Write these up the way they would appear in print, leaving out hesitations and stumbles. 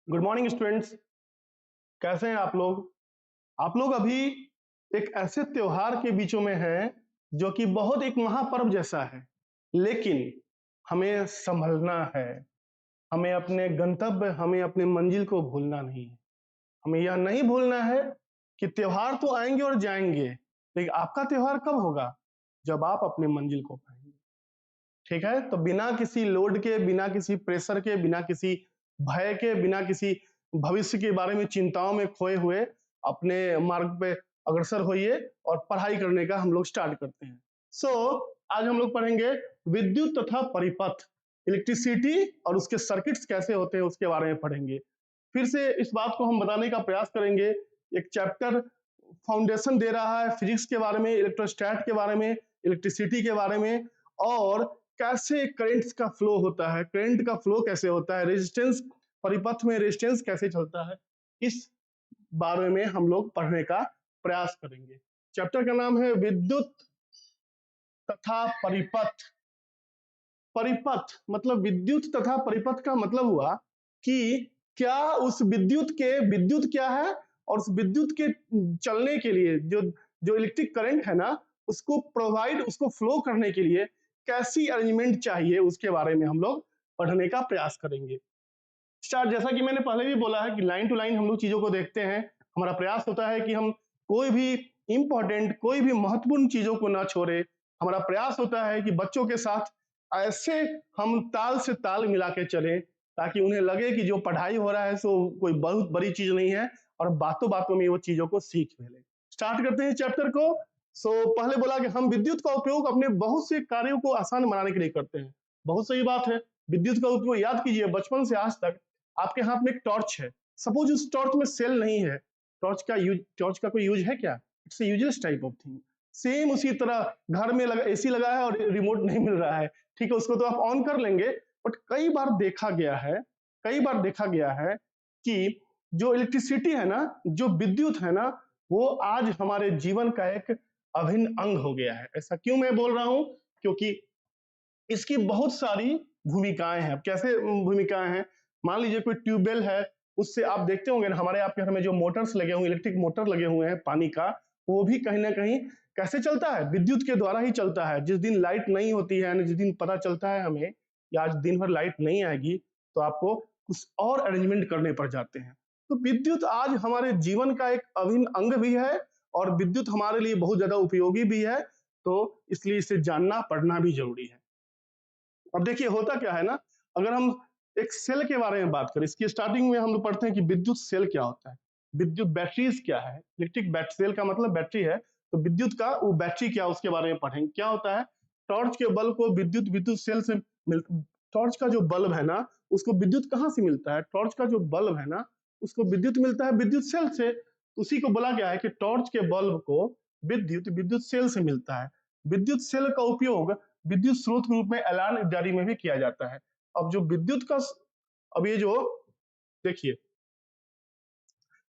Good morning students. कैसे हैं आप लोग? आप लोग अभी एक ऐसे त्योहार के बीचों में हैं जो कि बहुत एक महापर्व जैसा है, लेकिन हमें संभलना है। हमें अपने गंतव्य, हमें अपने मंजिल को भूलना नहीं है। हमें यह नहीं भूलना है कि त्योहार तो आएंगे और जाएंगे, लेकिन आपका त्योहार कब होगा? जब आप अपने मंजिल को पाएंगे। ठीक है, तो बिना किसी लोड के, बिना किसी प्रेशर के, बिना किसी भय के, बिना किसी भविष्य के बारे में चिंताओं में खोए हुए अपने मार्ग पे अग्रसर होइए और पढ़ाई करने का हम लोग स्टार्ट करते हैं। आज हम लोग पढ़ेंगे विद्युत तथा परिपथ, इलेक्ट्रिसिटी और उसके सर्किट्स कैसे होते हैं उसके बारे में पढ़ेंगे। फिर से इस बात को हम बताने का प्रयास करेंगे। एक चैप्टर फाउंडेशन दे रहा है फिजिक्स के बारे में, इलेक्ट्रोस्टैट के बारे में, इलेक्ट्रिसिटी के बारे में, और कैसे करंट्स का फ्लो होता है, करंट का फ्लो कैसे होता है, रेजिस्टेंस, परिपथ में रेजिस्टेंस कैसे चलता है, इस बारे में हम लोग पढ़ने का प्रयास करेंगे। चैप्टर का नाम है विद्युत तथा परिपथ। परिपथ मतलब विद्युत तथा परिपथ का मतलब हुआ कि क्या उस विद्युत क्या है, और उस विद्युत के चलने के लिए जो जो इलेक्ट्रिक करंट है ना, उसको प्रोवाइड, उसको फ्लो करने के लिए कैसी अरेंजमेंट चाहिए, उसके बारे में हम लोग पढ़ने का प्रयास करेंगे। स्टार्ट, जैसा कि मैंने पहले भी बोला है कि लाइन टू लाइन हम लोग चीजों को देखते हैं। हमारा प्रयास होता है कि हम कोई भी इंपॉर्टेंट, कोई भी महत्वपूर्ण चीजों को ना छोड़े। हमारा प्रयास होता है कि बच्चों के साथ ऐसे हम ताल से ताल मिला के चलें ताकि उन्हें लगे कि जो पढ़ाई हो रहा है सो कोई बहुत बड़ी चीज नहीं है, और बातों बातों में वो चीजों को सीख ले। स्टार्ट करते हैं चैप्टर को। पहले बोला कि हम विद्युत का उपयोग अपने बहुत से कार्यों को आसान बनाने के लिए करते हैं। बहुत सही बात है। विद्युत का उपयोग याद कीजिए, बचपन से आज तक आपके हाथ में एक टॉर्च है। सपोज उस टॉर्च में सेल नहीं है, टॉर्च का कोई यूज है क्या? It's a useless type of thing. Same उसी तरह घर में एसी लगा है और रिमोट नहीं मिल रहा है, ठीक है, उसको तो आप ऑन कर लेंगे, बट कई बार देखा गया है कि जो इलेक्ट्रिसिटी है ना, जो विद्युत है ना, वो आज हमारे जीवन का एक अभिन्न अंग हो गया है। ऐसा क्यों मैं बोल रहा हूं? क्योंकि इसकी बहुत सारी भूमिकाएं हैं। कैसे भूमिकाएं हैं? मान लीजिए कोई ट्यूबवेल है, उससे आप देखते होंगे ना, हमारे आपके घर में जो मोटर्स लगे हुए, इलेक्ट्रिक मोटर लगे हुए हैं पानी का, वो भी कहीं ना कहीं कैसे चलता है? विद्युत के द्वारा ही चलता है। जिस दिन लाइट नहीं होती है, जिस दिन पता चलता है हमें कि आज दिन भर लाइट नहीं आएगी, तो आपको कुछ और अरेंजमेंट करने पड़ जाते हैं। तो विद्युत आज हमारे जीवन का एक अभिन्न अंग भी है, और विद्युत हमारे लिए बहुत ज्यादा उपयोगी भी है, तो इसलिए इसे जानना पढ़ना भी जरूरी है। अब देखिए होता क्या है ना, अगर हम एक सेल के बारे में बात करें, इसकी स्टार्टिंग में हम लोग पढ़ते हैं कि विद्युत सेल क्या होता है, विद्युत बैटरीज क्या है। इलेक्ट्रिक सेल का मतलब बैटरी है, तो विद्युत का वो बैटरी क्या, उसके बारे में पढ़ेंगे। क्या होता है? टॉर्च के बल्ब को विद्युत विद्युत सेल से टॉर्च का जो बल्ब है ना, उसको विद्युत कहाँ से मिलता है? टॉर्च का जो बल्ब है ना, उसको विद्युत मिलता है विद्युत सेल से। उसी को बोला गया है कि टॉर्च के बल्ब को विद्युत विद्युत सेल से मिलता है। विद्युत सेल का उपयोग विद्युत स्रोत के रूप में अलार्म इत्यादि में भी किया जाता है। अब जो विद्युत का, अब ये जो देखिए,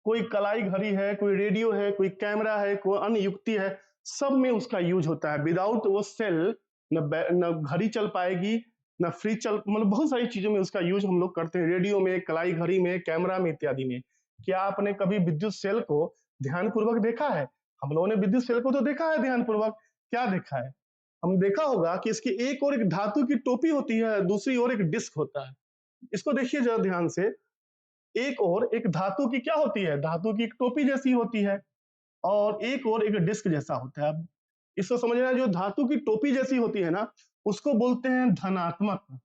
कोई कलाई घड़ी है, कोई रेडियो है, कोई कैमरा है, कोई अन्य युक्ति है, सब में उसका यूज होता है। विदाउट वो सेल न घड़ी चल पाएगी, न फ्रिज चल, मतलब बहुत सारी चीजों में उसका यूज हम लोग करते हैं। रेडियो में, कलाई घड़ी में, कैमरा में इत्यादि में। क्या आपने कभी विद्युत सेल को ध्यानपूर्वक देखा है? हम लोगों ने विद्युत सेल को तो देखा है ध्यानपूर्वक। क्या देखा है? हम देखा होगा कि इसकी एक और एक धातु की टोपी होती है, दूसरी ओर एक डिस्क होता है। इसको देखिए जरा ध्यान से, एक और एक धातु की क्या होती है? धातु की एक टोपी जैसी होती है, और एक और एक डिस्क जैसा होता है। अब इसको समझना, जो धातु की टोपी जैसी होती है ना, उसको बोलते हैं धनात्मक,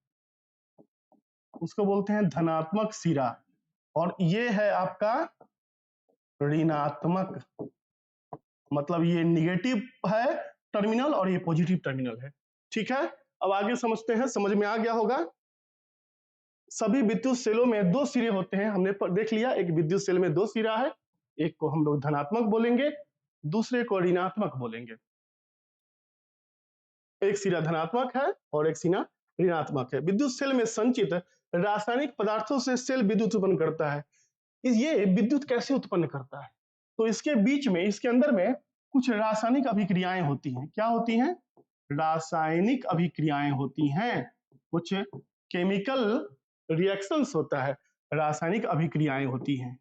उसको बोलते हैं धनात्मक सिरा, और ये है आपका ऋणात्मक, मतलब ये निगेटिव है टर्मिनल और ये पॉजिटिव टर्मिनल है। ठीक है, अब आगे समझते हैं, समझ में आ गया होगा। सभी विद्युत सेलों में दो सिरे होते हैं, हमने देख लिया। एक विद्युत सेल में दो सिरा है, एक को हम लोग धनात्मक बोलेंगे, दूसरे को ऋणात्मक बोलेंगे। एक सिरा धनात्मक है और एक सिरा ऋणात्मक है। विद्युत सेल में संचित रासायनिक पदार्थों से सेल विद्युत उत्पन्न करता है। ये विद्युत कैसे उत्पन्न करता है? तो इसके बीच में, इसके अंदर में कुछ रासायनिक अभिक्रियाएं होती हैं। क्या होती हैं? रासायनिक अभिक्रियाएं होती हैं, कुछ केमिकल रिएक्शंस होता है। रासायनिक अभिक्रियाएं होती हैं।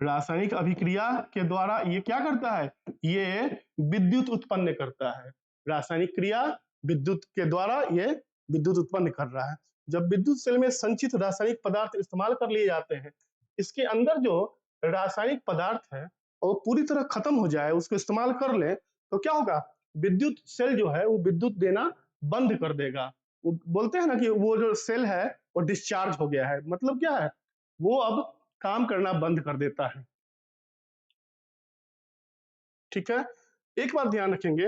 रासायनिक अभिक्रिया के द्वारा ये क्या करता है, ये विद्युत उत्पन्न करता है। रासायनिक क्रिया विद्युत के द्वारा ये विद्युत उत्पन्न कर रहा है। जब विद्युत सेल में संचित रासायनिक पदार्थ इस्तेमाल कर लिए जाते हैं, इसके अंदर जो रासायनिक पदार्थ है वो पूरी तरह खत्म हो जाए, उसको इस्तेमाल कर ले, तो क्या होगा, विद्युत सेल जो है वो विद्युत देना बंद कर देगा। वो बोलते हैं ना कि वो जो सेल है वो डिस्चार्ज हो गया है, मतलब क्या है, वो अब काम करना बंद कर देता है। ठीक है, एक बात ध्यान रखेंगे,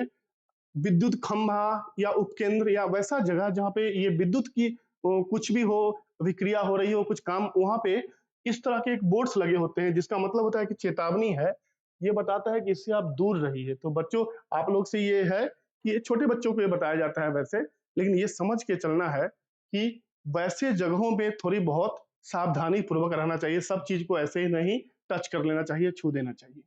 विद्युत खंभा या उपकेंद्र या वैसा जगह जहाँ पे ये विद्युत की कुछ भी हो, अभिक्रिया हो रही हो, कुछ काम, वहां पे इस तरह के एक बोर्ड्स लगे होते हैं, जिसका मतलब होता है कि चेतावनी है, ये बताता है कि इससे आप दूर रहिए। तो बच्चों, आप लोग से ये है कि ये छोटे बच्चों को ये बताया जाता है वैसे, लेकिन ये समझ के चलना है कि वैसे जगहों में थोड़ी बहुत सावधानी पूर्वक रहना चाहिए, सब चीज को ऐसे ही नहीं टच कर लेना चाहिए, छू देना चाहिए।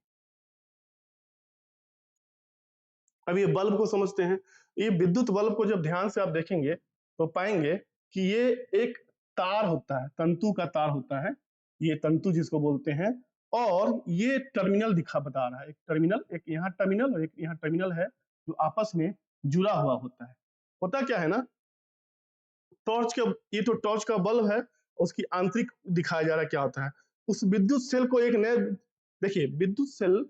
अब ये बल्ब को समझते हैं। ये विद्युत बल्ब को जब ध्यान से आप देखेंगे तो पाएंगे कि ये एक तार होता है, तंतु का तार होता है, ये तंतु जिसको बोलते हैं, और ये टर्मिनल दिखा बता रहा है, एक टर्मिनल, एक यहाँ टर्मिनल और एक यहाँ टर्मिनल है, जो आपस में जुड़ा हुआ होता है। होता क्या है ना, टॉर्च का, ये तो टॉर्च का बल्ब है, उसकी आंतरिक दिखाया जा रहा है क्या होता है। उस विद्युत सेल को एक नए, देखिए विद्युत सेल,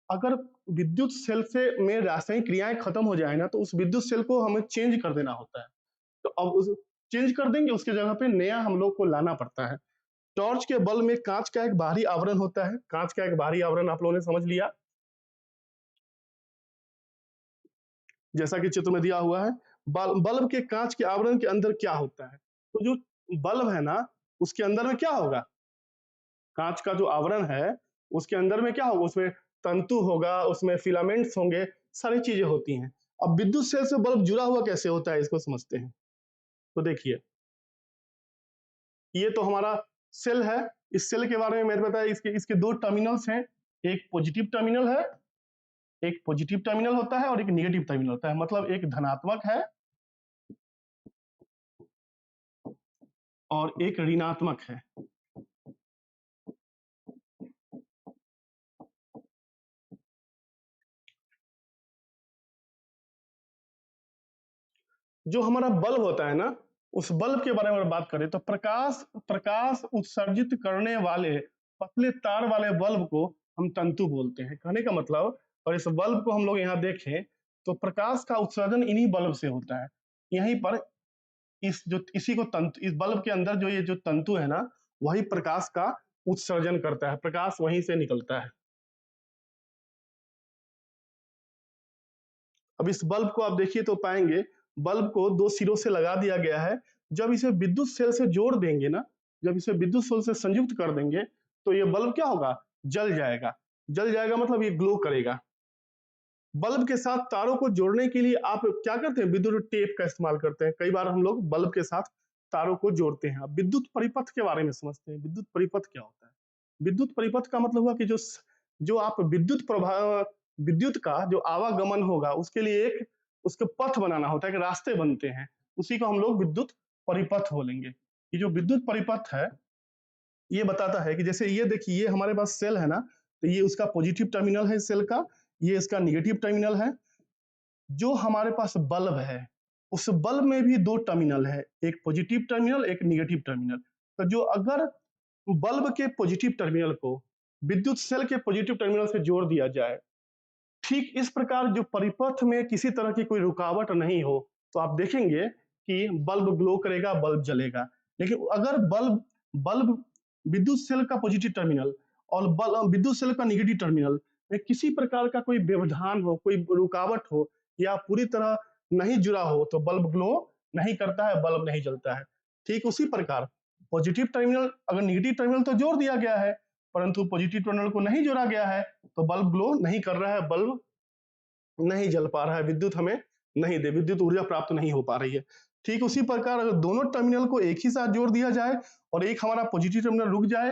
अगर विद्युत सेल से में रासायनिक क्रियाएं खत्म हो जाए ना, तो उस विद्युत सेल को हमें चेंज कर देना होता है। तो अब उस चेंज कर देंगे, उसके जगह पे नया हम लोग को लाना पड़ता है। टॉर्च के बल्ब में कांच का एक बाहरी आवरण होता है, कांच का एक बाहरी आवरण आप लोगों ने समझ लिया, जैसा कि चित्र में दिया हुआ है। बल्ब के कांच के आवरण के अंदर क्या होता है, तो जो बल्ब है ना, उसके अंदर में क्या होगा, कांच का जो आवरण है उसके अंदर में क्या होगा, उसमें तंतु होगा, उसमें फिलामेंट्स होंगे, सारी चीजें होती हैं। अब विद्युत सेल से बल्ब जुड़ा हुआ कैसे होता है, इसको समझते हैं। तो देखिए, ये तो हमारा सेल है, इस सेल के बारे में मैंने बताया, इसके इसके दो टर्मिनल्स हैं, एक पॉजिटिव टर्मिनल है, एक पॉजिटिव टर्मिनल होता है और एक नेगेटिव टर्मिनल होता है, मतलब एक धनात्मक है और एक ऋणात्मक है। जो हमारा बल्ब होता है ना, उस बल्ब के बारे में बात करें तो प्रकाश प्रकाश उत्सर्जित करने वाले पतले तार वाले बल्ब को हम तंतु बोलते हैं, कहने का मतलब। और इस बल्ब को हम लोग यहाँ देखें तो प्रकाश का उत्सर्जन इन्हीं बल्ब से होता है। यहीं पर इस जो इसी को तंतु, इस बल्ब के अंदर जो ये जो तंतु है ना, वही प्रकाश का उत्सर्जन करता है, प्रकाश वहीं से निकलता है। अब इस बल्ब को आप देखिए तो पाएंगे, बल्ब को दो सिरों से लगा दिया गया है। जब इसे विद्युत सेल से जोड़ देंगे ना, जब इसे विद्युत सेल से संयुक्त कर देंगे, तो ये बल्ब क्या होगा, जल जाएगा। जल जाएगा मतलब ये ग्लो करेगा। बल्ब के साथ तारों को जोड़ने के लिए आप क्या करते हैं, विद्युत टेप का इस्तेमाल करते हैं। कई बार हम लोग बल्ब के साथ तारों को जोड़ते हैं। अब विद्युत परिपथ के बारे में समझते हैं। विद्युत परिपथ क्या होता है, विद्युत परिपथ का मतलब हुआ कि जो आप विद्युत प्रभाव, विद्युत का जो आवागमन होगा उसके लिए एक उसके पथ बनाना होता है, कि रास्ते बनते हैं, उसी को हम लोग विद्युत परिपथ बोलेंगे। ये जो विद्युत परिपथ है, ये बताता है कि जैसे ये देखिए, ये हमारे पास सेल है ना, तो ये उसका पॉजिटिव टर्मिनल है सेल का, ये इसका निगेटिव टर्मिनल है। जो हमारे पास बल्ब है, उस बल्ब में भी दो टर्मिनल है, एक पॉजिटिव टर्मिनल, एक निगेटिव टर्मिनल। तो जो अगर बल्ब के पॉजिटिव टर्मिनल को विद्युत सेल के पॉजिटिव टर्मिनल से जोड़ दिया जाए, ठीक इस प्रकार जो परिपथ में किसी तरह की कोई रुकावट नहीं हो, तो आप देखेंगे कि बल्ब ग्लो करेगा, बल्ब जलेगा। लेकिन अगर बल्ब बल्ब विद्युत सेल का पॉजिटिव टर्मिनल और बल्ब विद्युत सेल का निगेटिव टर्मिनल में किसी प्रकार का कोई व्यवधान हो, कोई रुकावट हो, या पूरी तरह नहीं जुड़ा हो, तो बल्ब ग्लो नहीं करता है, बल्ब नहीं जलता है। ठीक उसी प्रकार पॉजिटिव टर्मिनल, अगर निगेटिव टर्मिनल तो जोड़ दिया गया है, परंतु पॉजिटिव टर्मिनल को नहीं जोड़ा गया है, तो बल्ब ग्लो नहीं कर रहा है, बल्ब नहीं जल पा रहा है, विद्युत हमें नहीं दे, विद्युत ऊर्जा प्राप्त नहीं हो पा रही है। ठीक उसी प्रकार अगर दोनों टर्मिनल को एक ही साथ जोड़ दिया जाए और एक हमारा पॉजिटिव टर्मिनल रुक जाए,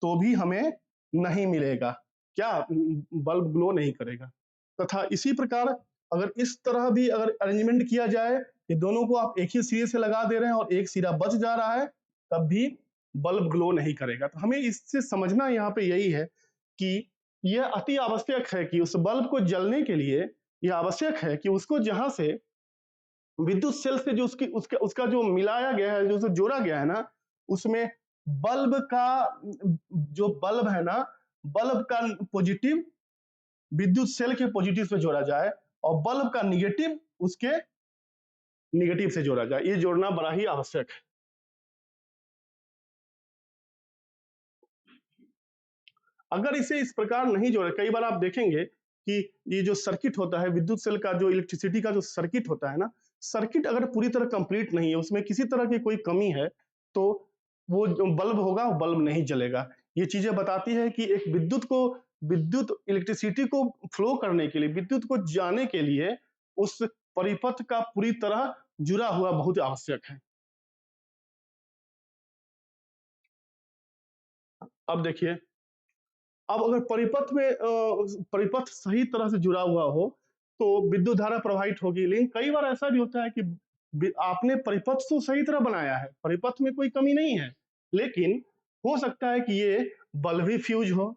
तो भी हमें नहीं मिलेगा, क्या, बल्ब ग्लो नहीं करेगा। तथा इसी प्रकार अगर इस तरह भी अगर अरेंजमेंट किया जाए कि दोनों को आप एक ही सिरे से लगा दे रहे हैं और एक सिरा बच जा रहा है, तब भी बल्ब ग्लो नहीं करेगा। तो हमें इससे समझना यहाँ पे यही है कि यह अति आवश्यक है कि उस बल्ब को जलने के लिए यह आवश्यक है कि उसको जहां से विद्युत सेल से जो उसका जो मिलाया गया है, जो उसे जोड़ा गया है ना, उसमें बल्ब का जो बल्ब है ना, बल्ब का पॉजिटिव विद्युत सेल के पॉजिटिव से जोड़ा जाए और बल्ब का निगेटिव उसके निगेटिव से जोड़ा जाए। ये जोड़ना बड़ा ही आवश्यक है। अगर इसे इस प्रकार नहीं जोड़े, कई बार आप देखेंगे कि ये जो सर्किट होता है, विद्युत सेल का जो इलेक्ट्रिसिटी का जो सर्किट होता है ना, सर्किट अगर पूरी तरह कंप्लीट नहीं है, उसमें किसी तरह की कोई कमी है, तो वो जो बल्ब होगा वो बल्ब नहीं जलेगा। ये चीजें बताती है कि एक विद्युत इलेक्ट्रिसिटी को फ्लो करने के लिए, विद्युत को जाने के लिए उस परिपथ का पूरी तरह जुड़ा हुआ बहुत आवश्यक है। अब देखिए, अब अगर परिपथ सही तरह से जुड़ा हुआ हो तो विद्युत धारा प्रवाहित होगी। लेकिन कई बार ऐसा भी होता है कि आपने परिपथ तो सही तरह बनाया है, परिपथ में कोई कमी नहीं है, लेकिन हो सकता है कि ये बल्ब ही फ्यूज हो।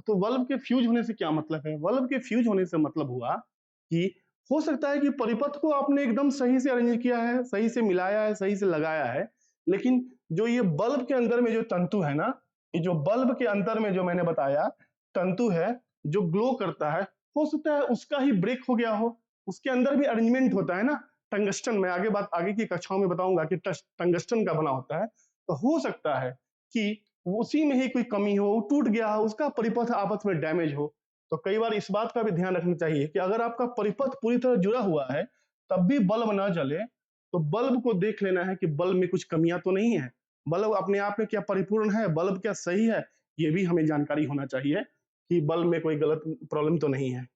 तो बल्ब के फ्यूज होने से क्या मतलब है? बल्ब के फ्यूज होने से मतलब हुआ कि हो सकता है कि परिपथ को आपने एकदम सही से अरेंज किया है, सही से मिलाया है, सही से लगाया है, लेकिन जो ये बल्ब के अंदर में जो तंतु है ना, ये जो बल्ब के अंदर में जो मैंने बताया तंतु है जो ग्लो करता है, हो सकता है उसका ही ब्रेक हो गया हो। उसके अंदर भी अरेंजमेंट होता है ना, टंगस्टन में आगे की कक्षाओं में बताऊंगा कि टंगस्टन का बना होता है। तो हो सकता है कि उसी में ही कोई कमी हो, वो टूट गया हो, उसका परिपथ आपस में डैमेज हो। तो कई बार इस बात का भी ध्यान रखना चाहिए कि अगर आपका परिपथ पूरी तरह जुड़ा हुआ है तब भी बल्ब ना जले, तो बल्ब को देख लेना है कि बल्ब में कुछ कमियां तो नहीं है, बल्ब अपने आप में क्या परिपूर्ण है, बल्ब क्या सही है, ये भी हमें जानकारी होना चाहिए कि बल्ब में कोई गलत प्रॉब्लम तो नहीं है।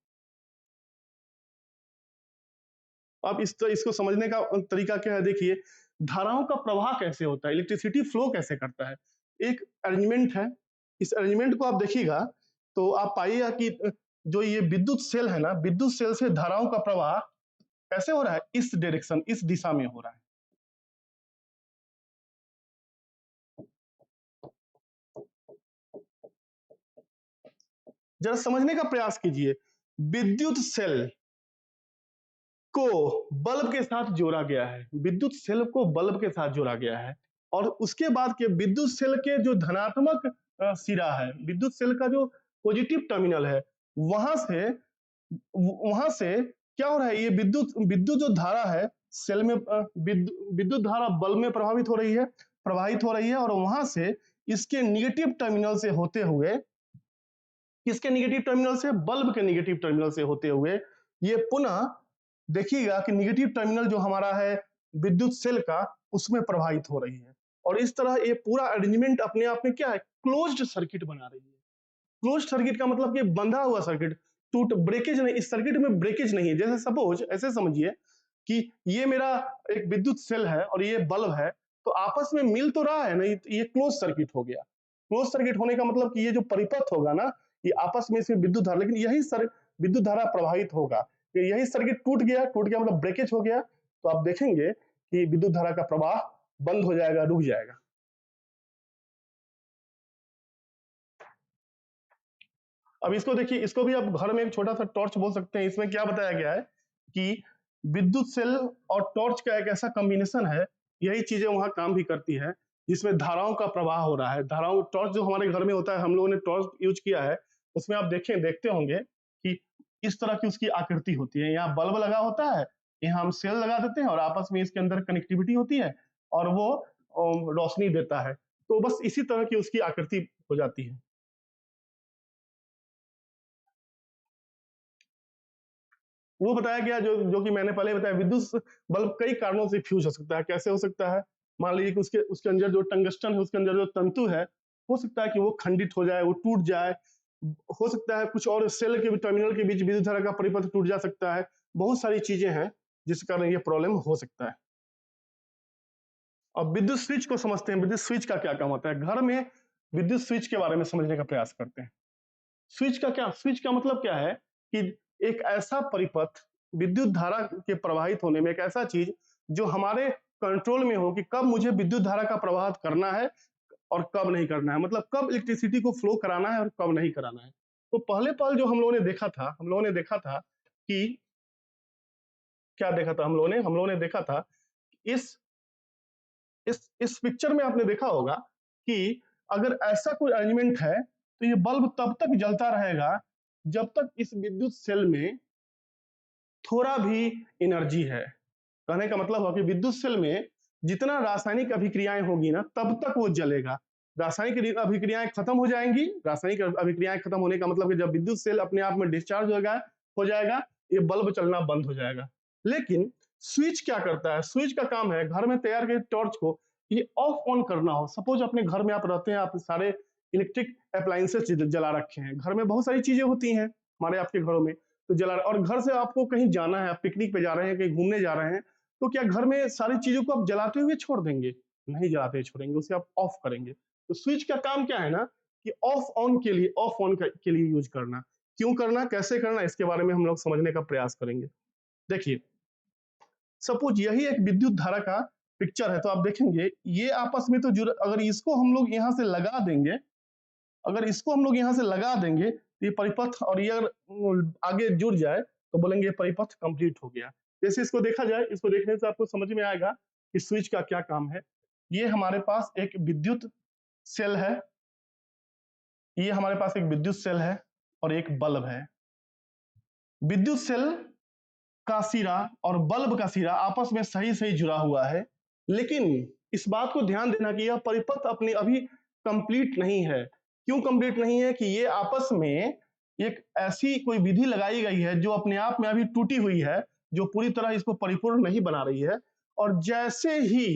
अब इसको समझने का तरीका क्या है? देखिए, धाराओं का प्रवाह कैसे होता है, इलेक्ट्रिसिटी फ्लो कैसे करता है। एक अरेंजमेंट है, इस अरेंजमेंट को आप देखिएगा तो आप पाइएगा कि जो ये विद्युत सेल है ना, विद्युत सेल से धाराओं का प्रवाह कैसे हो रहा है, इस डायरेक्शन, इस दिशा में हो रहा है। जरा समझने का प्रयास कीजिए, विद्युत सेल को बल्ब के साथ जोड़ा गया है, विद्युत सेल को बल्ब के साथ जोड़ा गया है, और उसके बाद के विद्युत सेल के जो धनात्मक सिरा है, विद्युत सेल का जो पॉजिटिव टर्मिनल है, वहां से वहां से क्या हो रहा है, ये विद्युत विद्युत जो धारा है सेल में, विद्युत धारा बल्ब में प्रवाहित हो रही है, और वहां से इसके निगेटिव टर्मिनल से होते हुए, किसके निगेटिव टर्मिनल से, बल्ब के निगेटिव टर्मिनल से होते हुए ये पुनः देखिएगा कि निगेटिव टर्मिनल जो हमारा है विद्युत सेल का, उसमें प्रवाहित हो रही है। और इस तरह ये पूरा अरेंजमेंट अपने आप में क्या है, क्लोज्ड सर्किट बना रही है। क्लोज्ड सर्किट का मतलब कि बंधा हुआ सर्किट, टूट ब्रेकेज नहीं, इस सर्किट में ब्रेकेज नहीं है। जैसे सपोज ऐसे समझिए कि ये मेरा एक विद्युत सेल है और ये बल्ब है, तो आपस में मिल तो रहा है नहीं, ये क्लोज सर्किट हो गया। क्लोज सर्किट होने का मतलब कि ये जो परिपथ होगा ना, ये आपस में इसमें विद्युत धारा, लेकिन यही विद्युत धारा प्रवाहित होगा। यही सर्किट टूट गया मतलब ब्रेकेज हो गया, तो आप देखेंगे कि विद्युत धारा का प्रवाह बंद हो जाएगा, रुक जाएगा। अब इसको देखिए, इसको भी आप घर में एक छोटा सा टॉर्च बोल सकते हैं। इसमें क्या बताया गया है कि विद्युत सेल और टॉर्च का एक ऐसा कॉम्बिनेशन है, यही चीजें वहां काम भी करती है, जिसमें धाराओं का प्रवाह हो रहा है। धाराओं, टॉर्च जो हमारे घर में होता है, हम लोगों ने टॉर्च यूज किया है, उसमें आप देखते होंगे कि इस तरह की उसकी आकृति होती है। यहाँ बल्ब लगा होता है, यहाँ हम सेल लगा देते हैं और आपस में इसके अंदर कनेक्टिविटी होती है और वो रोशनी देता है। तो बस इसी तरह की उसकी आकृति हो जाती है। वो बताया गया जो कि मैंने पहले बताया, विद्युत बल्ब कई कारणों से फ्यूज हो सकता है। कैसे हो सकता है? मान लीजिए कि उसके उसके अंदर जो टंगस्टन है, उसके अंदर जो तंतु है, हो सकता है कि वो खंडित हो जाए, वो टूट जाए। हो सकता है कुछ और सेल के टर्मिनल के बीच विद्युत धारा का परिपथ टूट जा सकता है। बहुत सारी चीजें हैं जिस कारण ये प्रॉब्लम हो सकता है। अब विद्युत स्विच को समझते हैं, विद्युत स्विच का क्या काम होता है। घर में विद्युत स्विच के बारे में समझने का प्रयास करते हैं। स्विच का मतलब क्या है कि एक ऐसा परिपथ, विद्युत धारा के प्रवाहित होने में एक ऐसा चीज जो हमारे कंट्रोल में हो कि कब मुझे विद्युत धारा का प्रवाह करना है और कब नहीं करना है, मतलब कब इलेक्ट्रिसिटी को फ्लो कराना है और कब नहीं कराना है। तो पहले पल जो हम लोगों ने देखा था कि क्या देखा था हम लोगों ने देखा था इस इस पिक्चर में आपने देखा होगा कि अगर ऐसा कोई अरेंजमेंट है तो ये बल्ब तब तक जलता रहेगा जब तक इस विद्युत सेल में थोड़ा भी एनर्जी है। कहने का मतलब है कि विद्युत सेल में जितना रासायनिक अभिक्रियाएं होगी ना तब तक वो जलेगा। रासायनिक अभिक्रियाएं खत्म हो जाएंगी, रासायनिक अभिक्रियाएं खत्म होने का मतलब कि जब विद्युत सेल अपने आप में डिस्चार्ज हो जाएगा ये बल्ब चलना बंद हो जाएगा। लेकिन स्विच क्या करता है, स्विच का काम है घर में तैयार किए टॉर्च को ये ऑफ ऑन करना हो। सपोज अपने घर में आप रहते हैं, आप सारे इलेक्ट्रिक अप्लायंसेस जला रखे हैं, घर में बहुत सारी चीजें होती हैं हमारे आपके घरों में तो जला, और घर से आपको कहीं जाना है, आप पिकनिक पे जा रहे हैं, कहीं घूमने जा रहे हैं, तो क्या घर में सारी चीजों को आप जलाते हुए छोड़ देंगे? नहीं जलाते हुए छोड़ेंगे, उसे आप ऑफ करेंगे। तो स्विच का काम क्या है ना कि ऑफ ऑन के लिए यूज करना। क्यों करना, कैसे करना, इसके बारे में हम लोग समझने का प्रयास करेंगे। देखिए सपोज यही एक विद्युत धारा का पिक्चर है, तो आप देखेंगे ये आपस में तो जुड़, अगर इसको हम लोग यहाँ से लगा देंगे, अगर इसको हम लोग यहाँ से लगा देंगे तो ये परिपथ, और ये अगर आगे जुड़ जाए तो बोलेंगे ये परिपथ कंप्लीट हो गया। जैसे इसको देखा जाए, इसको देखने से आपको समझ में आएगा कि स्विच का क्या काम है। ये हमारे पास एक विद्युत सेल है, ये हमारे पास एक विद्युत सेल है और एक बल्ब है। विद्युत सेल का सिरा और बल्ब का सिरा आपस में सही सही जुड़ा हुआ है, लेकिन इस बात को ध्यान देना कि यह परिपथ अपनी अभी कंप्लीट नहीं है। क्यों कंप्लीट नहीं है कि ये आपस में एक ऐसी कोई विधि लगाई गई है जो अपने आप में अभी टूटी हुई है, जो पूरी तरह इसको परिपूर्ण नहीं बना रही है। और जैसे ही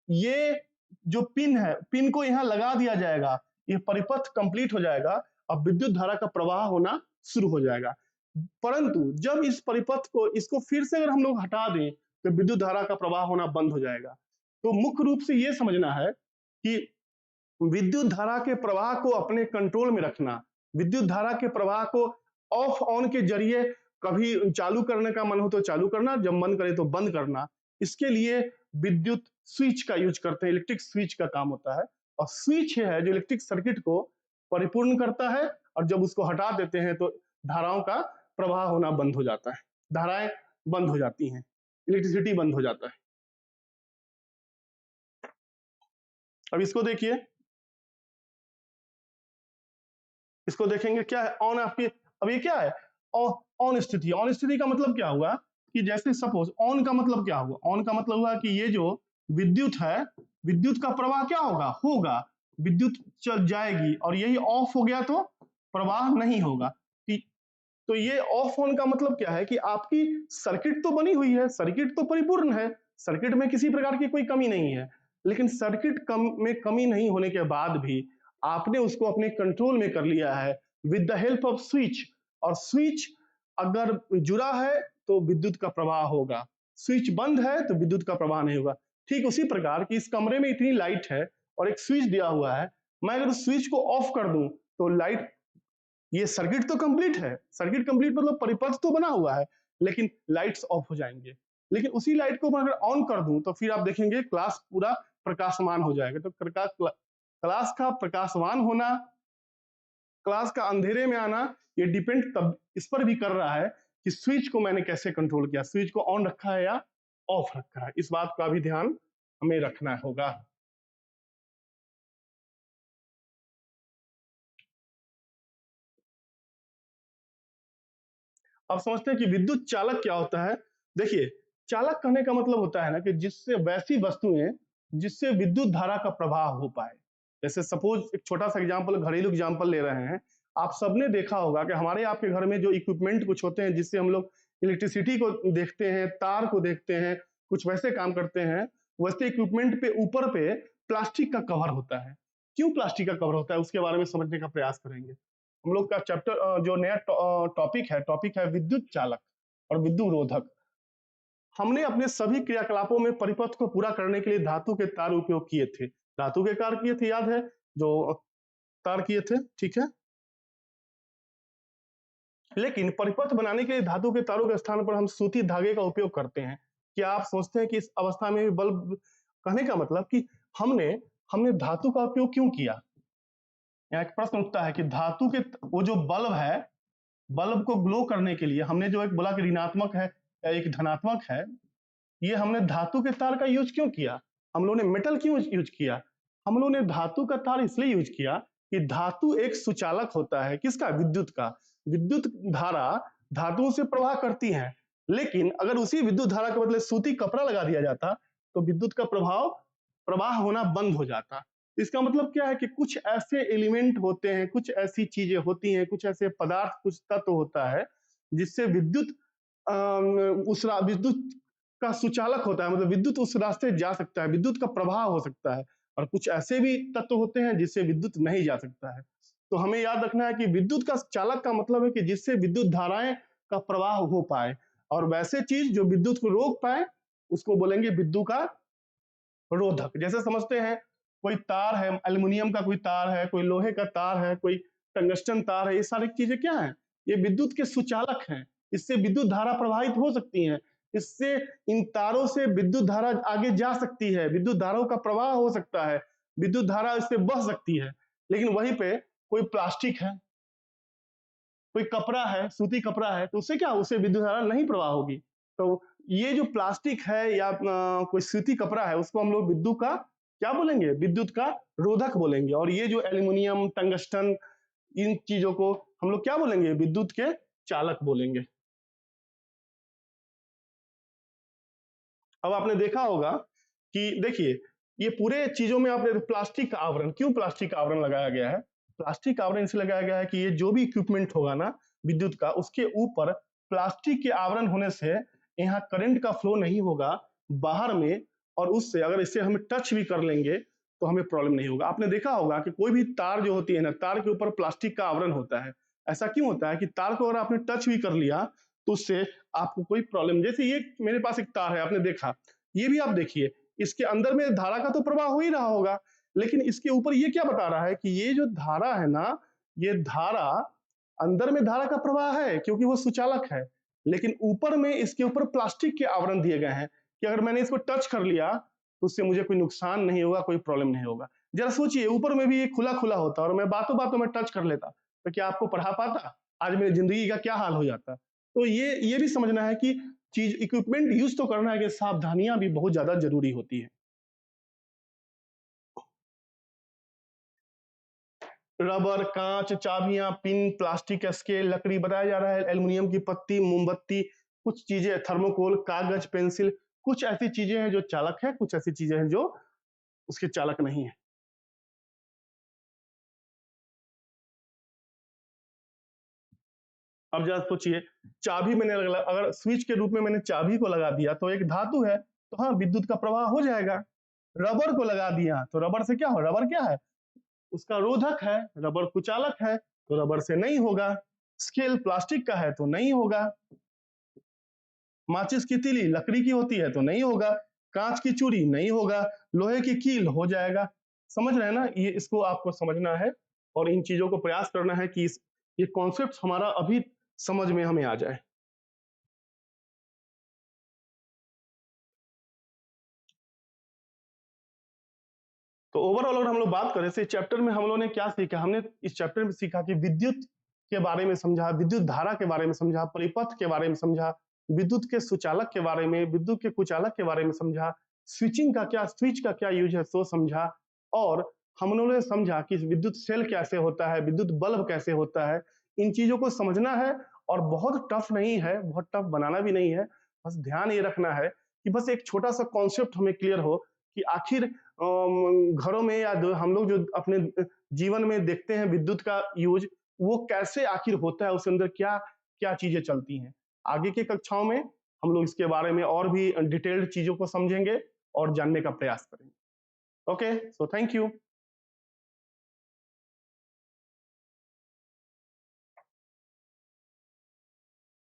ये जो पिन है, पिन को यहाँ लगा दिया जाएगा, ये परिपथ कंप्लीट हो जाएगा, अब विद्युत धारा का प्रवाह होना शुरू हो जाएगा। परंतु जब इस परिपथ को, इसको फिर से अगर हम लोग हटा दें तो विद्युत धारा का प्रवाह होना बंद हो जाएगा। तो मुख्य रूप से ये समझना है कि विद्युत धारा के प्रवाह को अपने कंट्रोल में रखना, विद्युत धारा के प्रवाह को ऑफ ऑन के जरिए कभी चालू करने का मन हो तो चालू करना, जब मन करे तो बंद करना, इसके लिए विद्युत स्विच का यूज करते हैं। इलेक्ट्रिक स्विच का काम होता है, और स्विच है जो इलेक्ट्रिक सर्किट को परिपूर्ण करता है, और जब उसको हटा देते हैं तो धाराओं का प्रवाह होना बंद हो जाता है, धाराएं बंद हो जाती हैं, इलेक्ट्रिसिटी बंद हो जाता है। अब इसको देखिए, इसको देखेंगे क्या है ऑन आपकी, अब ये क्या है ऑन स्थिति। ऑन स्थिति का मतलब क्या हुआ कि जैसे सपोज ऑन का मतलब क्या हुआ, ऑन का मतलब हुआ कि ये जो विद्युत है, विद्युत का प्रवाह क्या होगा विद्युत चल जाएगी, और यही ऑफ हो गया तो प्रवाह नहीं होगा। तो ये ऑफ ऑन का मतलब क्या है कि आपकी सर्किट तो बनी हुई है, सर्किट तो परिपूर्ण है, सर्किट में किसी प्रकार की कोई कमी नहीं है, लेकिन सर्किट में कमी नहीं होने के बाद भी आपने उसको अपने कंट्रोल में कर लिया है with the help off switch. और स्विच अगर जुड़ा है तो विद्युत का प्रवाह होगा, स्विच बंद है तो विद्युत का प्रवाह नहीं होगा। ठीक उसी प्रकार की इस कमरे में इतनी लाइट है और एक स्विच दिया हुआ है, मैं अगर स्विच को ऑफ कर दूं तो लाइट, ये सर्किट तो कंप्लीट है, सर्किट कंप्लीट मतलब परिपथ तो बना हुआ है, लेकिन लाइट्स ऑफ हो जाएंगे। लेकिन उसी लाइट को मैं अगर ऑन कर दूं तो फिर आप देखेंगे क्लास पूरा प्रकाशमान हो जाएगा। तो क्लास का प्रकाशमान होना, क्लास का अंधेरे में आना, ये डिपेंड तब इस पर भी कर रहा है कि स्विच को मैंने कैसे कंट्रोल किया, स्विच को ऑन रखा है या ऑफ रखा है, इस बात का भी ध्यान हमें रखना होगा। अब समझते हैं कि विद्युत चालक क्या होता है। देखिए चालक कहने का मतलब होता है ना कि जिससे वैसी वस्तुएं जिससे विद्युत धारा का प्रवाह हो पाए। जैसे सपोज एक छोटा सा एग्जांपल, घरेलू एग्जांपल ले रहे हैं, आप सबने देखा होगा कि हमारे आपके घर में जो इक्विपमेंट कुछ होते हैं जिससे हम लोग इलेक्ट्रिसिटी को देखते हैं, तार को देखते हैं, कुछ वैसे काम करते हैं, वैसे इक्विपमेंट पे ऊपर पे प्लास्टिक का कवर होता है। क्यों प्लास्टिक का कवर होता है उसके बारे में समझने का प्रयास करेंगे। हम लोग का चैप्टर जो नया टॉपिक है विद्युत चालक और विद्युत रोधक। हमने अपने सभी क्रियाकलापों में परिपथ को पूरा करने के लिए धातु के तार उपयोग किए थे। धातु के तार किए थे, याद है जो तार किए थे, ठीक है। लेकिन परिपथ बनाने के लिए धातु के तारों के स्थान पर हम सूती धागे का उपयोग करते हैं। क्या आप सोचते हैं कि इस अवस्था में बल्ब, कहने का मतलब कि हमने हमने धातु का उपयोग क्यों किया? यहाँ एक प्रश्न उठता है कि धातु के वो जो बल्ब है, बल्ब को ग्लो करने के लिए हमने जो एक बोला कि ऋणात्मक है या एक धनात्मक है, ये हमने धातु के तार का यूज क्यों किया? हम लोगों ने मेटल क्यों यूज किया? हम लोगों ने धातु का तार इसलिए यूज किया कि धातु एक सुचालक होता है, किसका? विद्युत का। विद्युत धारा धातुओं से प्रवाह करती है, लेकिन अगर उसी विद्युत धारा के बदले सूती कपड़ा लगा दिया जाता तो विद्युत का प्रवाह होना बंद हो जाता। इसका मतलब क्या है कि कुछ ऐसे एलिमेंट होते हैं, कुछ ऐसी चीजें होती हैं, कुछ ऐसे पदार्थ, कुछ तत्व होता है जिससे विद्युत विद्युत का सुचालक होता है, मतलब विद्युत उस रास्ते जा सकता है, विद्युत का प्रवाह हो सकता है। और कुछ ऐसे भी तत्व होते हैं जिससे विद्युत नहीं जा सकता है। तो हमें याद रखना है कि विद्युत का चालक का मतलब है कि जिससे विद्युत धाराएं का प्रवाह हो पाए, और वैसे चीज जो विद्युत को रोक पाए उसको बोलेंगे विद्युत का रोधक। जैसे समझते हैं कोई तार है, एल्युमिनियम का कोई तार है, कोई लोहे का तार है, कोई टंगस्टन तार है, ये सारी चीजें क्या है? ये विद्युत के सुचालक हैं। इससे विद्युत धारा प्रवाहित हो सकती है, इससे इन तारों से विद्युत धारा आगे जा सकती है, विद्युत धाराओं का प्रवाह हो सकता है, विद्युत धारा इससे बह सकती है। लेकिन वहीं पे कोई प्लास्टिक है, कोई कपड़ा है, सूती कपड़ा है, तो उससे क्या? उससे विद्युत धारा नहीं प्रवाह होगी। तो ये जो प्लास्टिक है या कोई सूती कपड़ा है, उसको हम लोग विद्युत का क्या बोलेंगे? विद्युत का रोधक बोलेंगे। और ये जो एल्युमिनियम, टंगस्टन, इन चीजों को हम लोग क्या बोलेंगे? विद्युत के चालक बोलेंगे। अब आपने देखा होगा कि देखिए, ये पूरे चीजों में आपने प्लास्टिक का आवरण, क्यों प्लास्टिक का आवरण लगाया गया है? प्लास्टिक का आवरण इसलिए लगाया गया है कि ये जो भी इक्विपमेंट होगा ना विद्युत का, उसके ऊपर प्लास्टिक के आवरण होने से यहाँ करंट का फ्लो नहीं होगा बाहर में, और उससे अगर इससे हम टच भी कर लेंगे तो हमें प्रॉब्लम नहीं होगा। आपने देखा होगा कि कोई भी तार जो होती है ना, तार के ऊपर प्लास्टिक का आवरण होता है। ऐसा क्यों होता है कि तार को अगर आपने टच भी कर लिया तो उससे आपको कोई प्रॉब्लम, जैसे ये मेरे पास एक तार है, आपने देखा, ये भी आप देखिए, इसके अंदर में धारा का तो प्रवाह हो ही रहा होगा, लेकिन इसके ऊपर ये क्या बता रहा है कि ये जो धारा है ना, ये धारा अंदर में धारा का प्रवाह है क्योंकि वो सुचालक है, लेकिन ऊपर में इसके ऊपर प्लास्टिक के आवरण दिए गए हैं कि अगर मैंने इसको टच कर लिया तो उससे मुझे कोई नुकसान नहीं होगा, कोई प्रॉब्लम नहीं होगा। जरा सोचिए, ऊपर में भी ये खुला खुला होता और मैं बातों बातों में टच कर लेता तो क्या आपको पढ़ा पाता? आज मेरी जिंदगी का क्या हाल हो जाता? तो ये भी समझना है कि चीज इक्विपमेंट यूज तो करना है कि सावधानियां भी बहुत ज्यादा जरूरी होती है। रबर, कांच, चाबियां, पिन, प्लास्टिक स्केल, लकड़ी बताया जा रहा है, एल्युमिनियम की पत्ती, मोमबत्ती, कुछ चीजें थर्मोकोल, कागज, पेंसिल, कुछ ऐसी चीजें हैं जो चालक है, कुछ ऐसी चीजें हैं जो उसके चालक नहीं है। अब जरा सोचिए, चाबी मैंने अगर स्विच के रूप में मैंने चाबी को लगा दिया तो एक धातु है, तो हाँ विद्युत का प्रवाह हो जाएगा। रबर को लगा दिया तो रबर से क्या हो? रबर क्या है? उसका रोधक है। रबर कुचालक है तो रबर से नहीं होगा। स्केल प्लास्टिक का है तो नहीं होगा। माचिस की तीली लकड़ी की होती है तो नहीं होगा। कांच की चूड़ी नहीं होगा। लोहे की कील हो जाएगा। समझ रहे हैं ना? ये इसको आपको समझना है और इन चीजों को प्रयास करना है कि ये कॉन्सेप्ट हमारा अभी समझ में हमें आ जाए। तो ओवरऑल अगर हम लोग बात करें इस चैप्टर में हम लोगों ने क्या सीखा? हमने इस चैप्टर में सीखा कि विद्युत के बारे में समझा, विद्युत धारा के बारे में समझा, परिपथ के बारे में समझा, विद्युत के सुचालक के बारे में, विद्युत के कुचालक के बारे में समझा, स्विच का क्या यूज है सो समझा, और हम लोगों ने समझा कि विद्युत सेल कैसे होता है, विद्युत बल्ब कैसे होता है। इन चीजों को समझना है और बहुत टफ नहीं है, बहुत टफ बनाना भी नहीं है। बस ध्यान ये रखना है कि बस एक छोटा सा कॉन्सेप्ट हमें क्लियर हो कि आखिर घरों में या हम लोग जो अपने जीवन में देखते हैं विद्युत का यूज, वो कैसे आखिर होता है, उसके अंदर क्या क्या चीजें चलती हैं। आगे की कक्षाओं में हम लोग इसके बारे में और भी डिटेल्ड चीजों को समझेंगे और जानने का प्रयास करेंगे। Okay, so thank you.